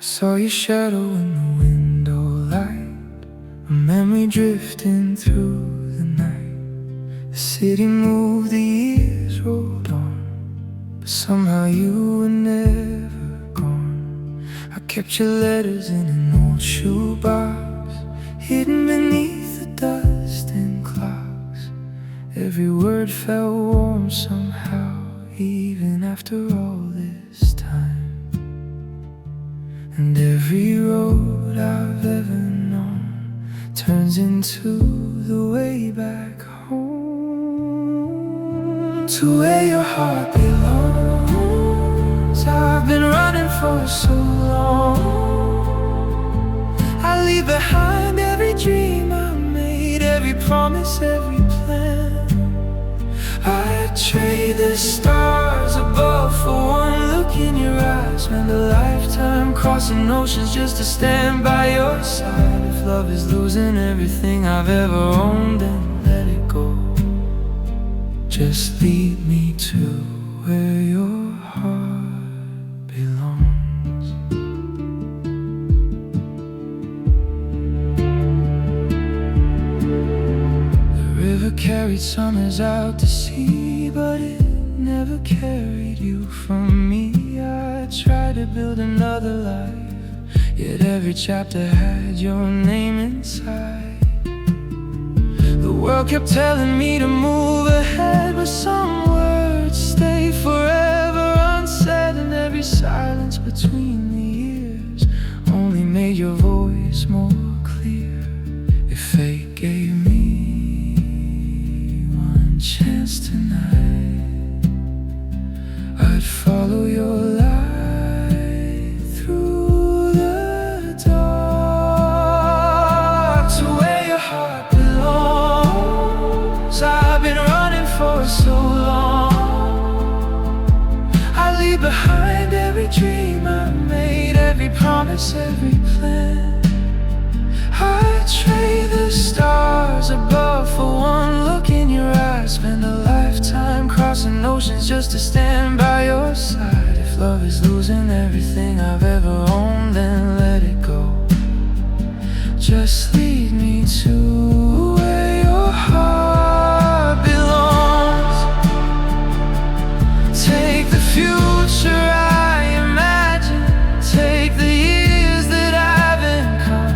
I saw your shadow in the window light, a memory drifting through the night. The city moved, the years rolled on, but somehow you were never gone. I kept your letters in an old shoebox, hidden beneath the dust and clocks. Every word felt warm somehow, even after all this time. And every road I've ever known turns into the way back home, to where your heart belongs. I've been running for so long. I leave behind every dream I made, every promise, every plan. I'd trade the stars above for one look in your eyes. Spend a lifetime crossing oceans just to stand by your side. If love is losing everything I've ever owned, then let it go. Just lead me to where your heart belongs. The river carried summers out to sea, but it never carried you from me. I tried to build another life, yet every chapter had your name inside. The world kept telling me to move ahead, but some words stay forever unsaid. And every silence between the years only made your voice more clear. If fate gave me one chance tonight, I'd follow your light through the dark, to where your heart belongs. I've been running for so long. I leave behind every dream I made, every promise, every plan. I'd trade the stars above for one look in your eyes. Spend a lifetime crossing oceans just to stand by your side. If love is losing everything I've ever owned, then let it go. Just lead me to where your heart belongs. Take the future I imagine, take the years that I haven't come.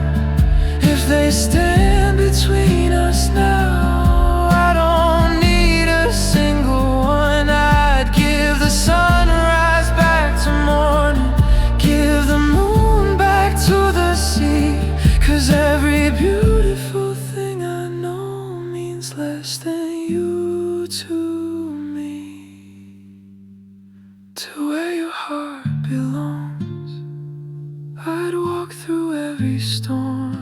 If they stand between us now, I don't need a single one. I'd give the sunrise back to morning, give the moon back to the sea. 'Cause every beautiful thing I know means less than you to me. To where your heart belongs, I'd walk through every storm.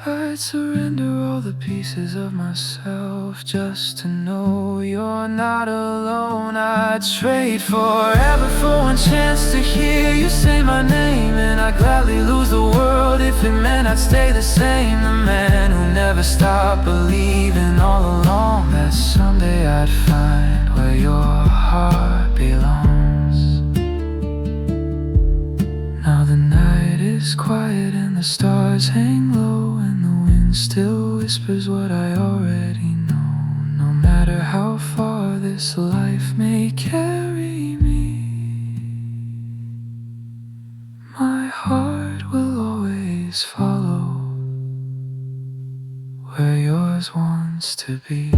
I'd surrender all the pieces of myself just to know you're not alone. I'd trade forever for one chance to hear you say my name, and I'd gladly lose the world if it meant I'd stay the same. The man who never stopped believing all along that someday I'd find where your heart belongs. Now the night is quiet and the stars hang low, and the wind still whispers what I already know. No matter how far this life may carry me, my heart will always follow where yours wants to be.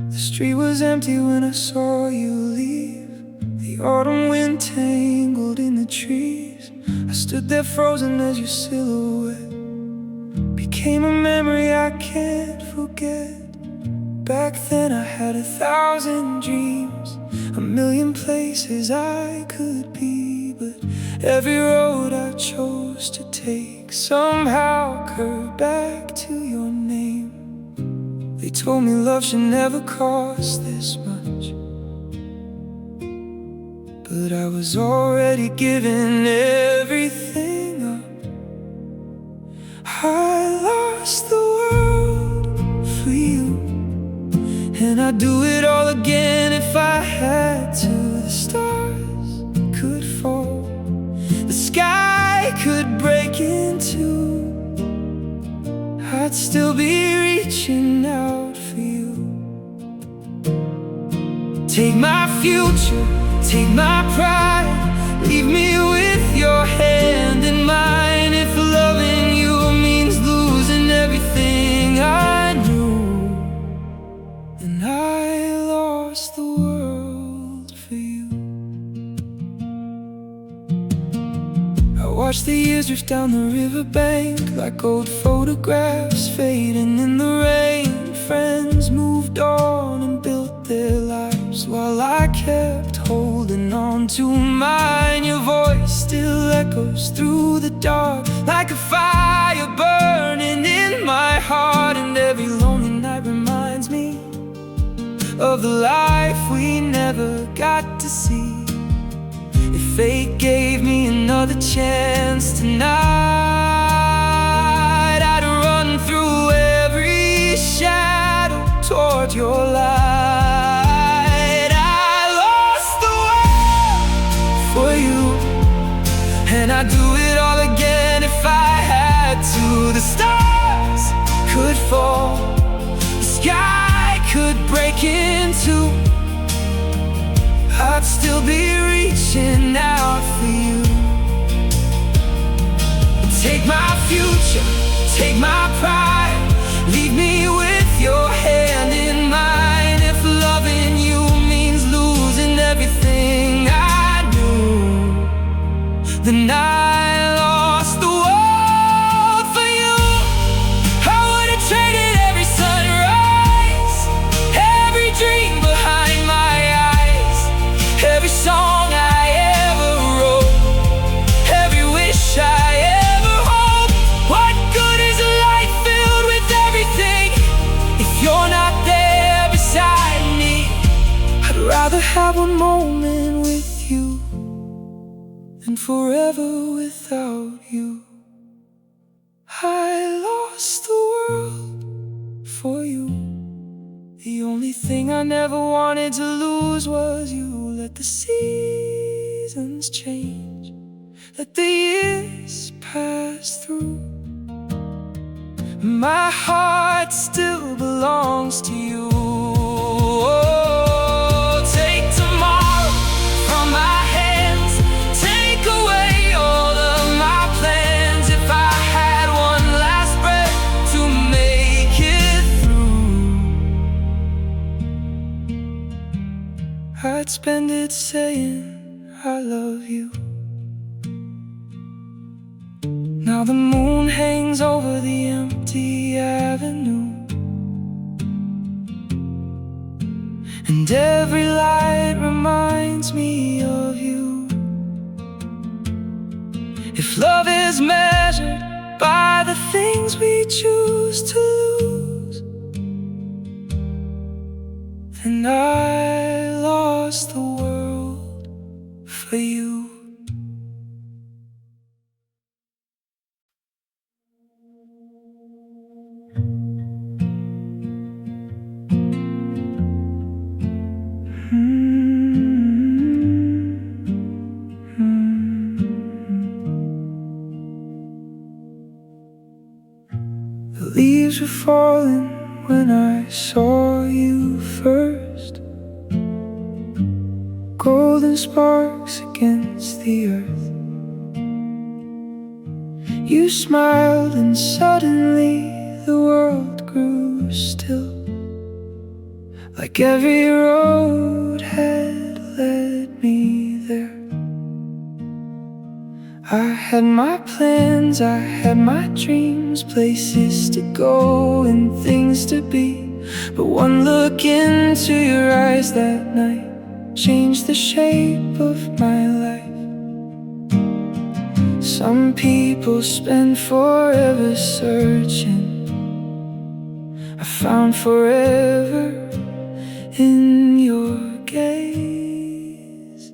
The street was empty when I saw you leave. The autumn wind tangled in the trees. I stood there frozen as your silhouette became a memory I can't forget. Back then I had 1,000 dreams, a million places I could be, but every road I chose to take somehow curved back to your name. They told me love should never cost this much, but I was already giving everything up. I lost the world for you, and I'd do it all again if I had to. The stars could fall, the sky could break in two, I'd still be reaching out for you. Take my future, take my pride, leave me with your hand in mine. If loving you means losing everything I knew, then I lost the world for you. I watched the years drift down the riverbank like old photographs fading in the rain. Friends moved on and built their lives while I kept holding on to mine. Your voice still echoes through the dark like a fire burning in my heart, and every lonely night reminds me of the life we never got to see. If fate gave me another chance tonight, I'd run through every shadow toward your light. I lost the world for you, and I'd do it all again if I had to. The stars could fall, the sky could break in two, I'd still be reaching out for you. Take my future, take my pride, leave me with your hand in mine. If loving you means losing everything I knew, then I lost the world for you. I would have traded every sunrise, every dream behind my eyes, every song I ever wrote, every wish I ever hoped. What good is a life filled with everything if you're not there beside me? I'd rather have one moment with you than forever without you. I lost the world for you. The only thing I never wanted to lose was you. Let the seasons change, let the years pass through, my heart still belongs to you. Oh, take tomorrow from my hands, take away all of my plans. If I had one last breath to make it through, I'd spend it saying I love you. Now the moon hangs over the empty avenue, and every light reminds me of you. If love is measured by the things we choose to lose, then I lost the world for you. The leaves were falling when I saw you first, golden sparks against the earth. You smiled and suddenly the world grew still, like every road had led me there. I had my plans, I had my dreams, places to go and things to be. But one look into your eyes that night changed the shape of my life. Some people spend forever searching. I found forever in your gaze.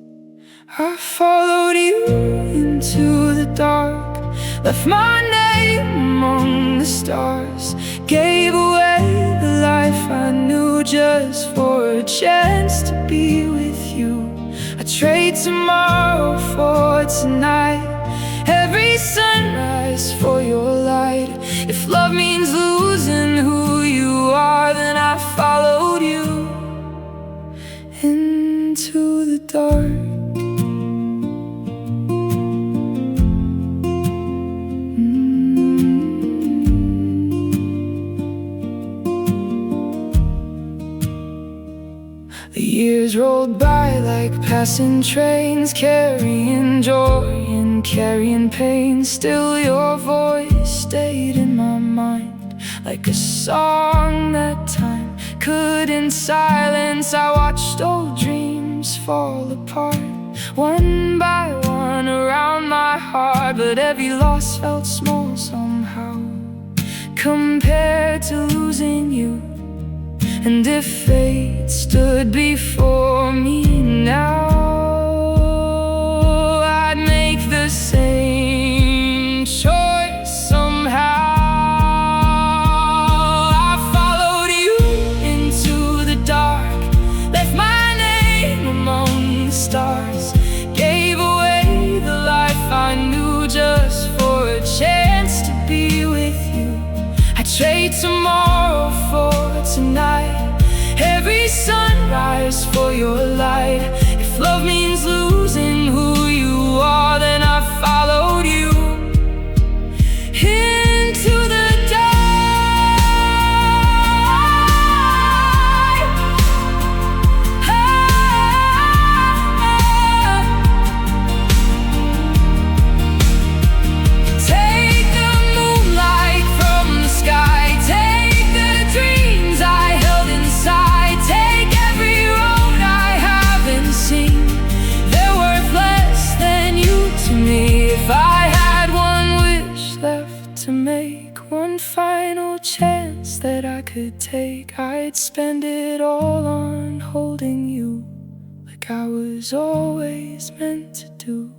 I followed you into the dark, left my name among the stars, gave away the life I knew just for a chance to be with you. I trade tomorrow for tonight, every sunrise for your light. If love means losing who you are, then I followed you into the dark. The years rolled by like passing trains, carrying joy and carrying pain. Still your voice stayed in my mind, like a song that time couldn't silence. I watched old dreams fall apart, one by one around my heart. But every loss felt small somehow, compared to losing you. And if fate stood before me now, I'd make the same choice somehow. I followed you into the dark, left my name among the stars, gave away the life I knew just for a chance to be with you. I trade tomorrow for tonight, every sunrise for your light. If love means losing who you are, then I followed you into the Take the moonlight from the sky, take the dreams I held inside, take every road I haven't seen. They're worth less than you to me. If I had one wish left to make, one final chance that I could take, I'd spend it all on holding you, like I was always meant to do.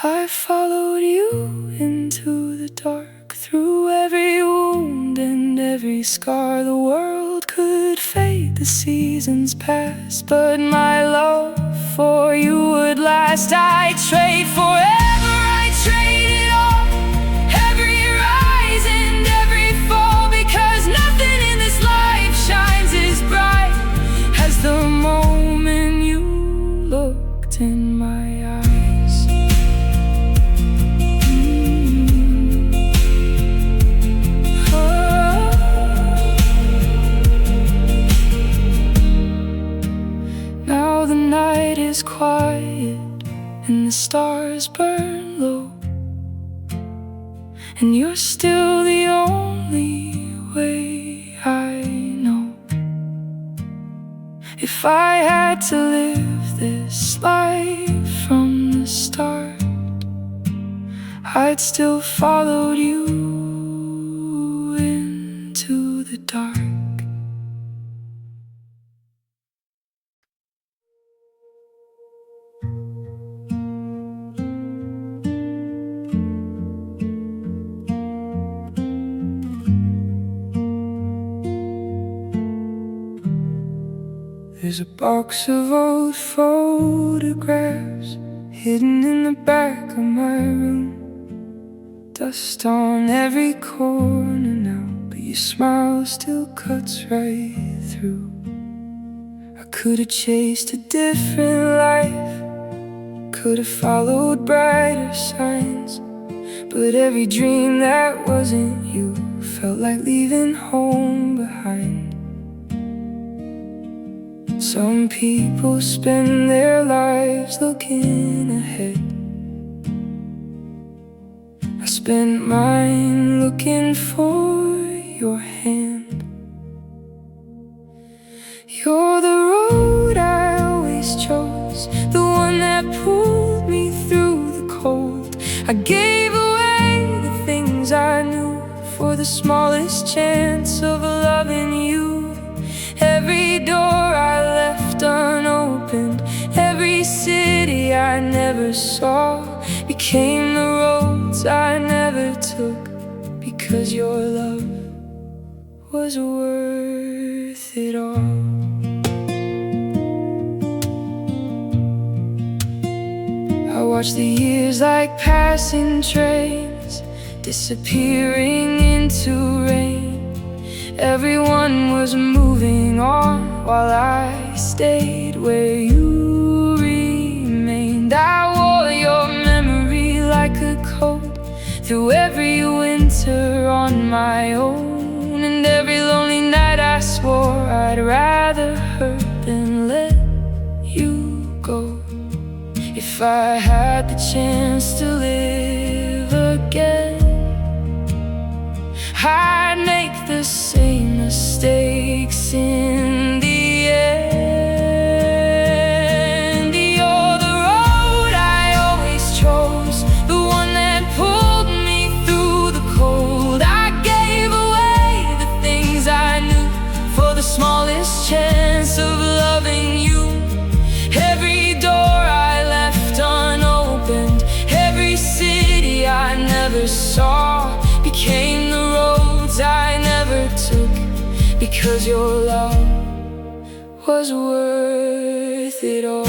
I followed you into the dark, through every wound and every scar. The world could fade, the seasons pass, but my love for you would last. I'd trade forever, I'd trade it all, every rise and every fall, because nothing in this life shines as bright as the moment you looked in my eyes. Now the night is quiet and the stars burn low, and you're still the only way I know. If I had to live this life from the start, I'd still follow you into the dark. There's a box of old photographs hidden in the back of my room. Dust on every corner now, but your smile still cuts right through. I could have chased a different life, could have followed brighter signs, but every dream that wasn't you felt like leaving home behind. Some people spend their lives looking ahead. I spent mine looking for your hand. I gave away the things I knew for the smallest chance of loving you. Every door I left unopened, every city I never saw, became the roads I never took, because your love was worth it all. I watched the years like passing trains, disappearing into rain. Everyone was moving on while I stayed where you remained. I wore your memory like a coat through every winter on my own, and every lonely night I swore I'd rather hurt than let you go. If I had the chance to live again, I'd make the same mistakes in the end. You're the road I always chose, the one that pulled me through the cold. I gave away the things I knew for the smallest chance of loving you. Every door I left unopened, every city I never saw, became the roads I never took, because your love was worth it all.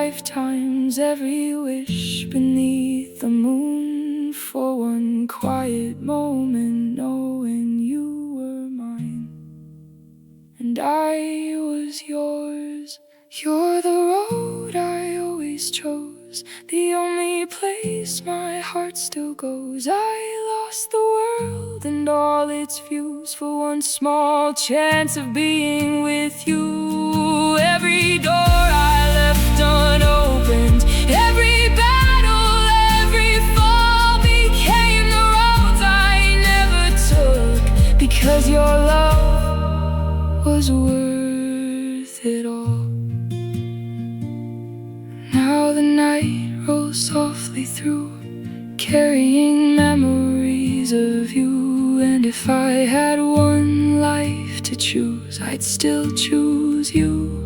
Lifetimes, every wish beneath the moon, for one quiet moment knowing you were mine and I was yours. You're the road I always chose, the only place my heart still goes. I lost the world and all its views for one small chance of being with you. Every door I left unopened, every battle, every fall, became the roads I never took, because your love was worth it all. Now the night rolls softly through, carrying memories of you. And if I had one life to choose, I'd still choose you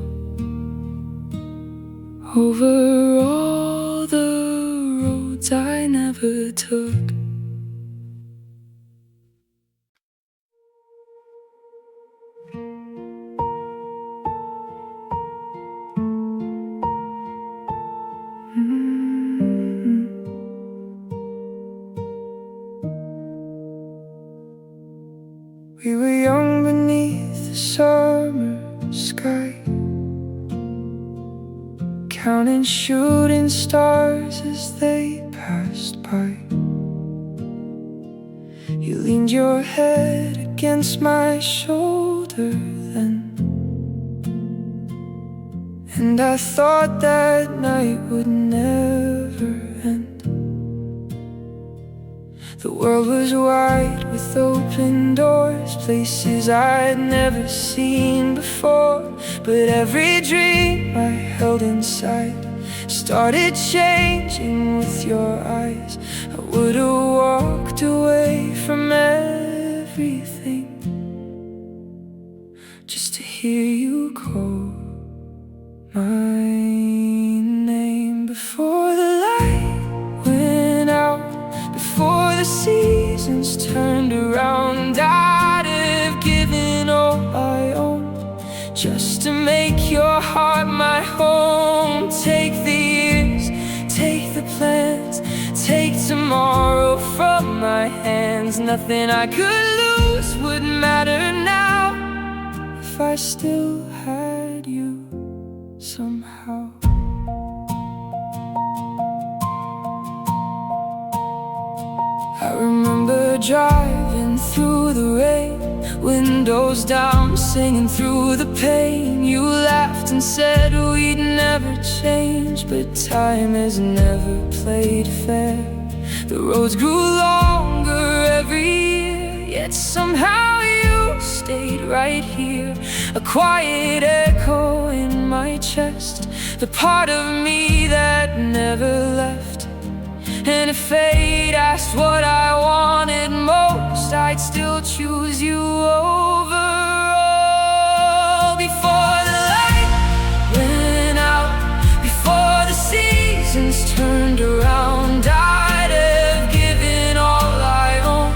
over all the roads I never took. We were young beneath the summer sky, counting shooting stars as they passed by. You leaned your head against my shoulder then, and I thought that night would never end. The world was wide with open doors, places I'd never seen before. But every dream I held inside started changing with your eyes. I would've walked away from everything just to hear you call my name. Before the light went out, before the seasons turned around, I'd have given all I own just to make your heart my home. Take the years, take the plans, take tomorrow from my hands. Nothing I could lose would matter now if I still had you somehow. driving through the rain, windows down, singing through the pain. You laughed and said we'd never change, but time has never played fair. The roads grew longer every year, yet somehow you stayed right here. A quiet echo in my chest, the part of me that never left. And if fate asked what I wanted most, I'd still choose you over all. Before the light went out, before the seasons turned around, I'd have given all I own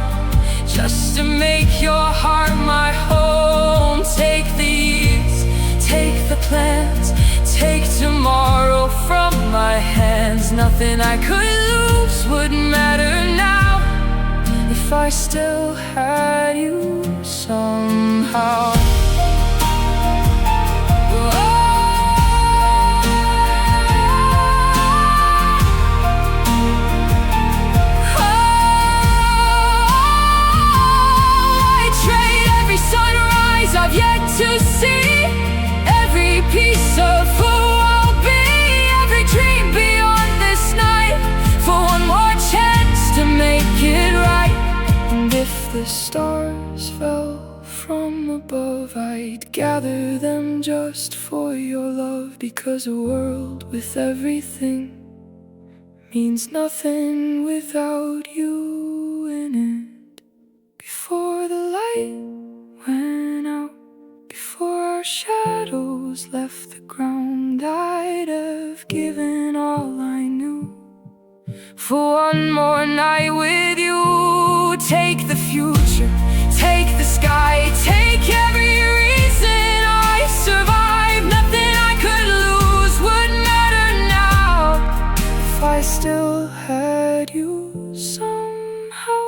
just to make your heart my home. Take the years, take the plans, take tomorrow from my hands. Nothing I could lose would matter now if I still had you somehow. I'd trade every sunrise I've yet to see, every piece of who I'll be, every dream beyond this night, for one more chance to make it right. And if the stars fell from above, I'd gather them just for your love, because a world with everything means nothing without you in it. Before the light went out, before our shadows left the ground, I'd have given all I knew for one more night with you. Take the future, take the sky, take every reason I survived. Nothing I could lose would matter now if I still had you somehow.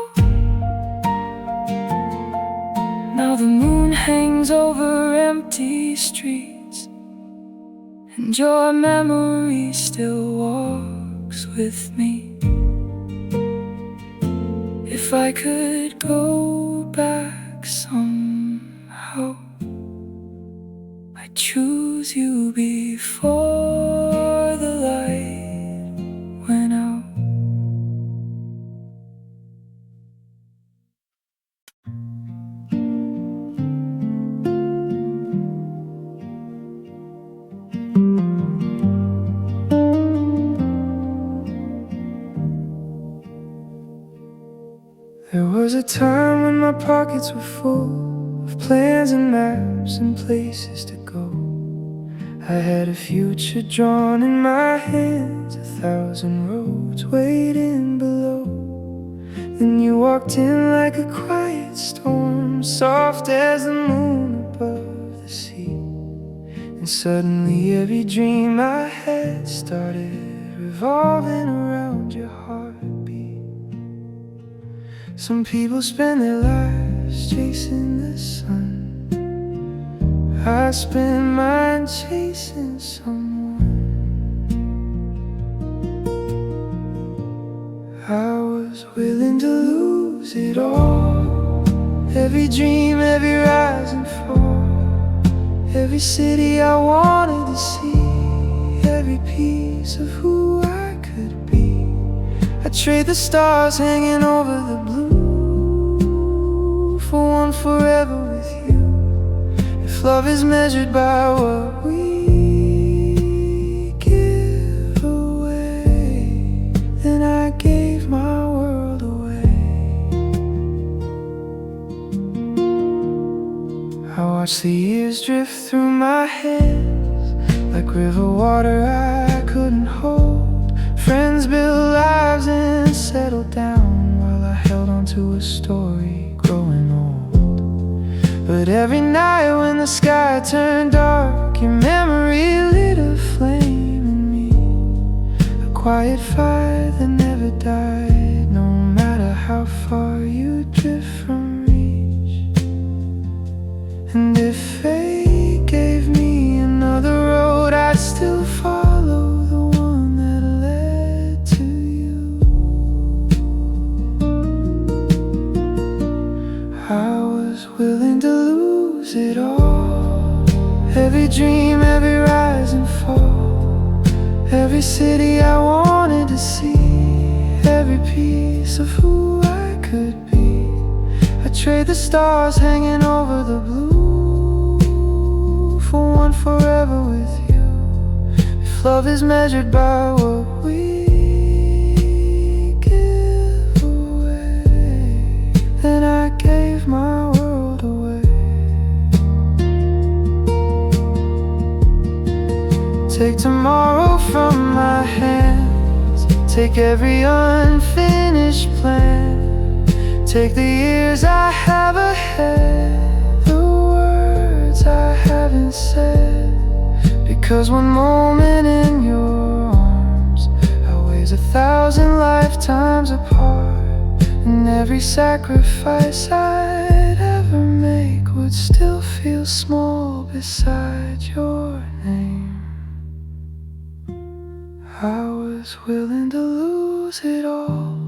Now the moon hangs over empty streets, and your memory still walks with me. If I could go back somehow, I'd choose you before the light went out. There was a time when my pockets were full of plans and maps and places to go. I had a future drawn in my hands, 1,000 roads waiting below. Then you walked in like a quiet storm, soft as the moon above the sea. And suddenly every dream I had started revolving around your heartbeat. Some people spend their lives chasing the sun, I spend mine chasing someone. I was willing to lose it all, every dream, every rise and fall, every city I wanted to see, every piece of who I could be. I'd trade the stars hanging over the blue for one forever with you. If love is measured by what we give away, then I gave my world away. I watched the years drift through my hands like river water I couldn't hold. Friends built lives and settled down while I held on to a story growing old. But every night when the sky turned dark, your memory lit a flame in me, a quiet fire that never died, no matter how far you drift from reach. And if fate gave me another road, I'd still follow the one that led to you. every city I wanted to see, every piece of who I could be. I'd trade the stars hanging over the blue for one forever with you. If love is measured by what we give away, then I gave my world away. Take tomorrow from my hands, take every unfinished plan, take the years I have ahead, the words I haven't said. Because one moment in your arms outweighs 1,000 lifetimes apart, and every sacrifice I'd ever make would still feel small beside your name. I was willing to lose it all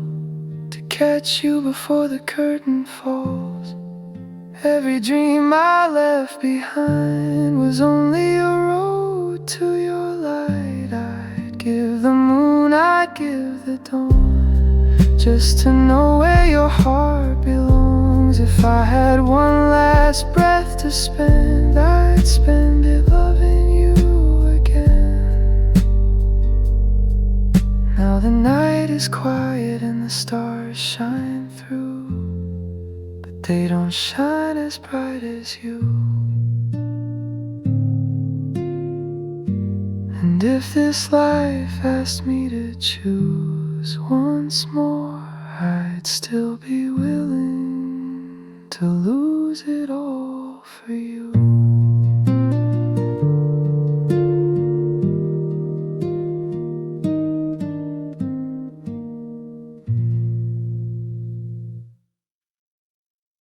to catch you before the curtain falls. Every dream I left behind was only a road to your light. I'd give the moon, I'd give the dawn, just to know where your heart belongs. If I had one last breath to spend, I'd spend it loving you again. Now the night is quiet and the stars shine through, but they don't shine as bright as you. And if this life asked me to choose once more, I'd still be willing to lose it all for you.